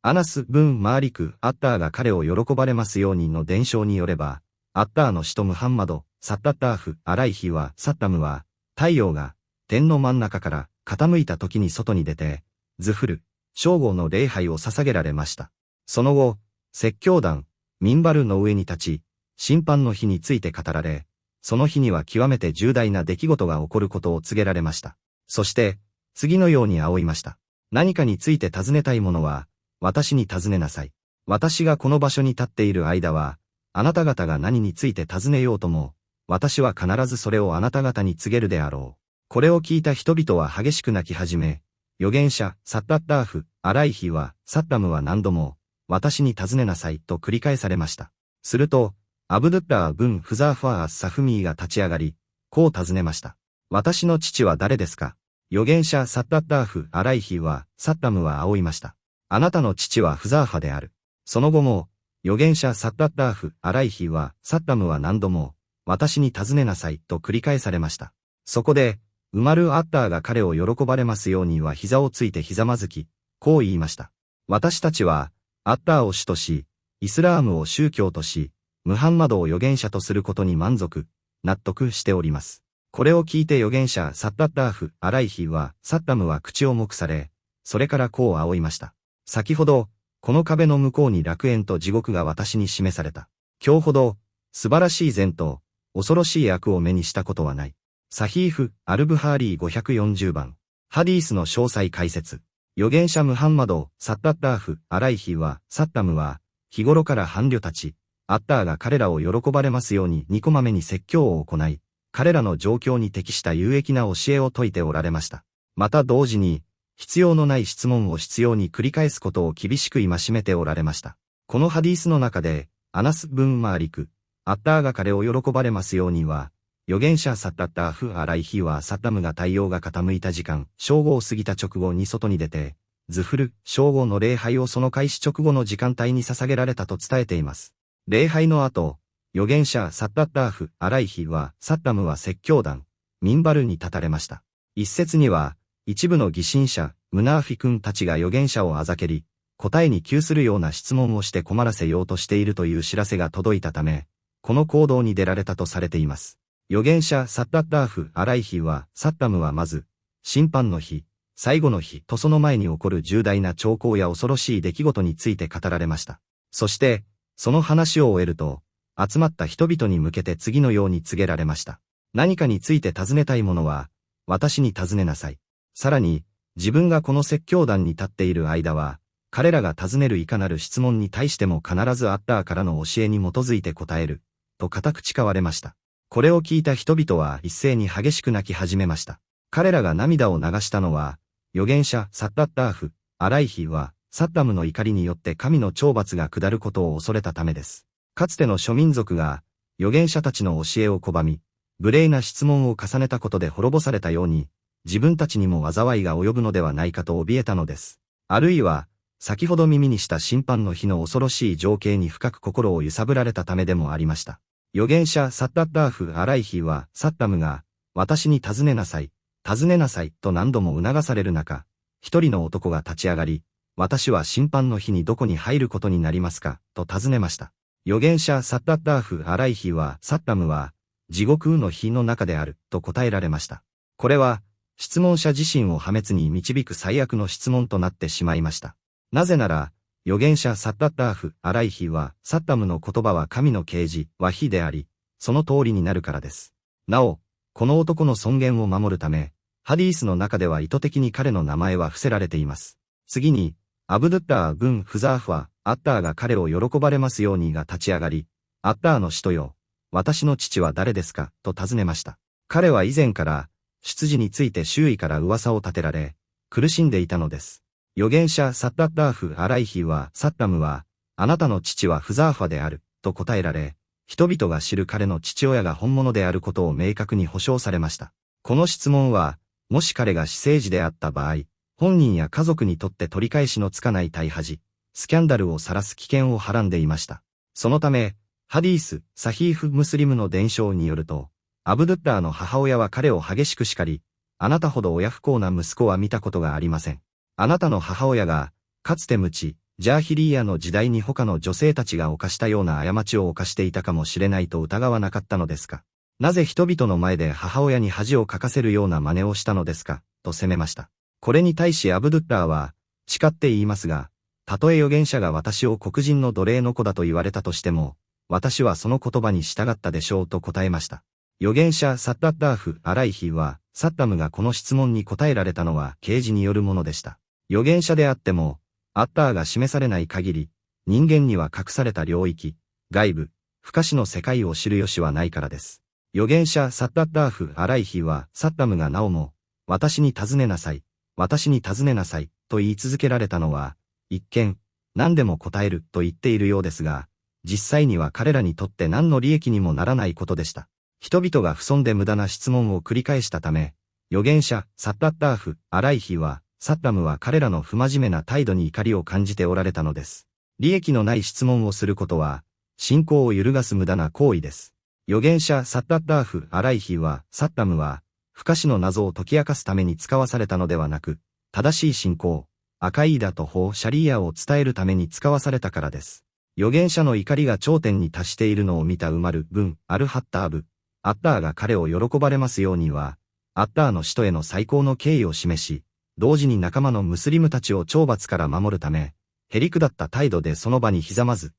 アナス・ブン・マーリク・アッターが彼を喜ばれますようにの伝承によれば、アッターの使徒ムハンマド、サッタッターフ・アライヒは、サッタムは、太陽が天の真ん中から傾いた時に外に出て、ズフル、正午の礼拝を捧げられました。その後、説教壇、ミンバルの上に立ち、審判の日について語られ、その日には極めて重大な出来事が起こることを告げられました。そして、次のように仰いました。何かについて尋ねたいものは、私に尋ねなさい。私がこの場所に立っている間は、あなた方が何について尋ねようとも、私は必ずそれをあなた方に告げるであろう。これを聞いた人々は激しく泣き始め、預言者、サッタッターフ、アライヒは、サッタムは何度も、私に尋ねなさいと繰り返されました。すると、アブドゥッラー・ブン・フザーファー・アッサフミーが立ち上がり、こう尋ねました。私の父は誰ですか？預言者サッタッターフ・アライヒは、サッタムは仰いました。あなたの父はフザーファである。その後も、預言者サッタッターフ・アライヒは、サッタムは何度も、私に尋ねなさいと繰り返されました。そこで、ウマル・アッターが彼を喜ばれますようには膝をついてひざまずき、こう言いました。私たちは、アッターを主とし、イスラームを宗教とし、ムハンマドを預言者とすることに満足、納得しております。これを聞いて預言者サッタッターフ・アライヒは、サッタムは口を黙され、それからこう仰いました。先ほど、この壁の向こうに楽園と地獄が私に示された。今日ほど、素晴らしい善と、恐ろしい悪を目にしたことはない。サヒーフ・アルブハーリー540番。ハディースの詳細解説。預言者ムハンマド、サッタッターフ、アライヒは、サッタムは、日頃から伴侶たち、アッターが彼らを喜ばれますように2こまめに説教を行い、彼らの状況に適した有益な教えを説いておられました。また同時に、必要のない質問を執拗に繰り返すことを厳しく戒めておられました。このハディースの中で、アナス・ブン・マーリク、アッターが彼を喜ばれますようには、預言者サッタッターフ・アライヒはサッタムが太陽が傾いた時間、正午を過ぎた直後に外に出て、ズフル、正午の礼拝をその開始直後の時間帯に捧げられたと伝えています。礼拝の後、預言者サッタッターフ・アライヒは、サッタムは説教壇、ミンバルに立たれました。一節には、一部の疑心者、ムナーフィ君たちが預言者をあざけり、答えに窮するような質問をして困らせようとしているという知らせが届いたため、この行動に出られたとされています。預言者サッタッターフ・アライヒは、サッタムはまず、審判の日、最後の日とその前に起こる重大な兆候や恐ろしい出来事について語られました。そして、その話を終えると、集まった人々に向けて次のように告げられました。何かについて尋ねたいものは、私に尋ねなさい。さらに、自分がこの説教壇に立っている間は、彼らが尋ねるいかなる質問に対しても必ずアッターからの教えに基づいて答える、と固く誓われました。これを聞いた人々は一斉に激しく泣き始めました。彼らが涙を流したのは、預言者サッタッターフ、アライヒは、サッタムの怒りによって神の懲罰が下ることを恐れたためです。かつての諸民族が、預言者たちの教えを拒み、無礼な質問を重ねたことで滅ぼされたように、自分たちにも災いが及ぶのではないかと怯えたのです。あるいは、先ほど耳にした審判の日の恐ろしい情景に深く心を揺さぶられたためでもありました。預言者サッタッターフ・アライヒは、サッタムが、私に尋ねなさい、尋ねなさいと何度も促される中、一人の男が立ち上がり、私は審判の日にどこに入ることになりますか、と尋ねました。預言者サッタッターフ・アライヒは、サッタムは、地獄の火の中である、と答えられました。これは、質問者自身を破滅に導く最悪の質問となってしまいました。なぜなら、預言者サッタッターフ・アライヒは、サッタムの言葉は神の啓示、ワヒであり、その通りになるからです。なお、この男の尊厳を守るため、ハディースの中では意図的に彼の名前は伏せられています。次に、アブドゥッター・ブン・フザーファ、アッターが彼を喜ばれますようにが立ち上がり、アッターの使徒よ、私の父は誰ですか、と尋ねました。彼は以前から、出自について周囲から噂を立てられ、苦しんでいたのです。預言者サッタッターフ・アライヒは、サッタムは、あなたの父はフザーファである、と答えられ、人々が知る彼の父親が本物であることを明確に保証されました。この質問は、もし彼が私生児であった場合、本人や家族にとって取り返しのつかない大恥、スキャンダルを晒す危険をはらんでいました。そのため、ハディース、サヒーフ・ムスリムの伝承によると、アブドゥッターの母親は彼を激しく叱り、あなたほど親不孝な息子は見たことがありません。あなたの母親が、かつて無知、ジャーヒリーヤの時代に他の女性たちが犯したような過ちを犯していたかもしれないと疑わなかったのですか。なぜ人々の前で母親に恥をかかせるような真似をしたのですか、と責めました。これに対しアブドゥッラーは、誓って言いますが、たとえ預言者が私を黒人の奴隷の子だと言われたとしても、私はその言葉に従ったでしょうと答えました。預言者サッダッダーフ・アライヒは、サッダムがこの質問に答えられたのは啓示によるものでした。預言者であっても、アッターが示されない限り、人間には隠された領域、外部、不可視の世界を知る由はないからです。預言者サッダッダーフ・アライヒは、サッダムがなおも、私に尋ねなさい、私に尋ねなさい、と言い続けられたのは、一見、何でも答えると言っているようですが、実際には彼らにとって何の利益にもならないことでした。人々が不遜で無駄な質問を繰り返したため、預言者サッダッダーフ・アライヒは、サッダムは彼らの不真面目な態度に怒りを感じておられたのです。利益のない質問をすることは、信仰を揺るがす無駄な行為です。預言者サッダッダーフ・アライヒは、サッダムは、不可視の謎を解き明かすために使わされたのではなく、正しい信仰、アカイーダと法シャリーアを伝えるために使わされたからです。預言者の怒りが頂点に達しているのを見たウマル・ブン・アルハッターブ、アッターが彼を喜ばれますようには、アッターの使徒への最高の敬意を示し、同時に仲間のムスリムたちを懲罰から守るため、へりくだった態度でその場にひざまず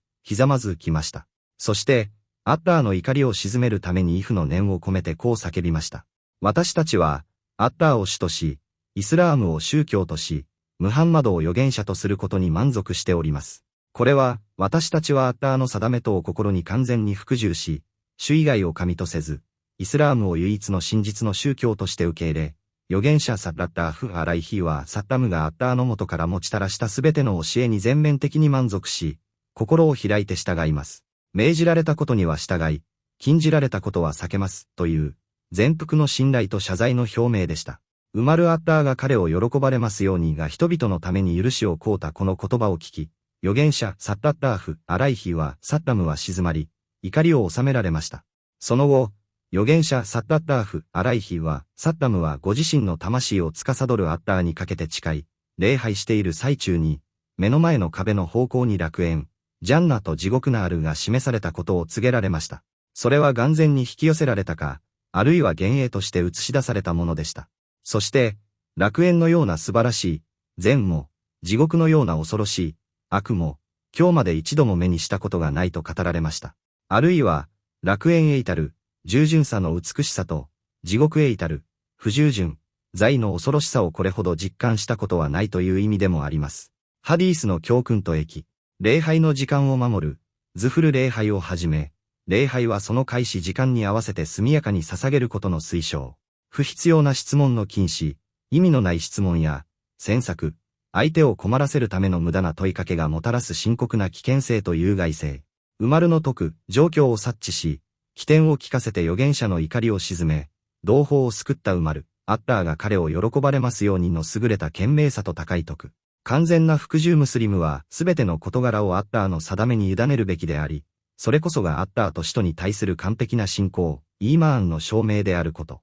来ました。そして、アッターの怒りを鎮めるためにイフの念を込めてこう叫びました。私たちは、アッターを主とし、イスラームを宗教とし、ムハンマドを預言者とすることに満足しております。これは、私たちはアッターの定めとを心に完全に服従し、主以外を神とせず、イスラームを唯一の真実の宗教として受け入れ、預言者サッダッダーフ・アライヒはサッダムがアッターの元から持ちたらしたすべての教えに全面的に満足し、心を開いて従います。命じられたことには従い、禁じられたことは避けます、という、全幅の信頼と謝罪の表明でした。ウマル・アッターが彼を喜ばれますようにが人々のために許しを請うたこの言葉を聞き、預言者サッダッダーフ・アライヒはサッダムは静まり、怒りを収められました。その後、預言者サッダッダーフ・アライヒは、サッダムはご自身の魂を司るアッターにかけて誓い、礼拝している最中に、目の前の壁の方向に楽園、ジャンナと地獄なあるが示されたことを告げられました。それは眼前に引き寄せられたか、あるいは幻影として映し出されたものでした。そして、楽園のような素晴らしい、善も、地獄のような恐ろしい、悪も、今日まで一度も目にしたことがないと語られました。あるいは、楽園へ至る、従順さの美しさと、地獄へ至る、不従順、罪の恐ろしさをこれほど実感したことはないという意味でもあります。ハディースの教訓と益、礼拝の時間を守る、ズフル礼拝をはじめ、礼拝はその開始時間に合わせて速やかに捧げることの推奨。不必要な質問の禁止、意味のない質問や、詮索、相手を困らせるための無駄な問いかけがもたらす深刻な危険性と有害性。ウマルの説く、状況を察知し、起点を聞かせて預言者の怒りを鎮め、同胞を救ったウマル、アッターが彼を喜ばれますようにの優れた賢明さと高い徳。完全な服従ムスリムはすべての事柄をアッターの定めに委ねるべきであり、それこそがアッターと使徒に対する完璧な信仰、イーマーンの証明であること。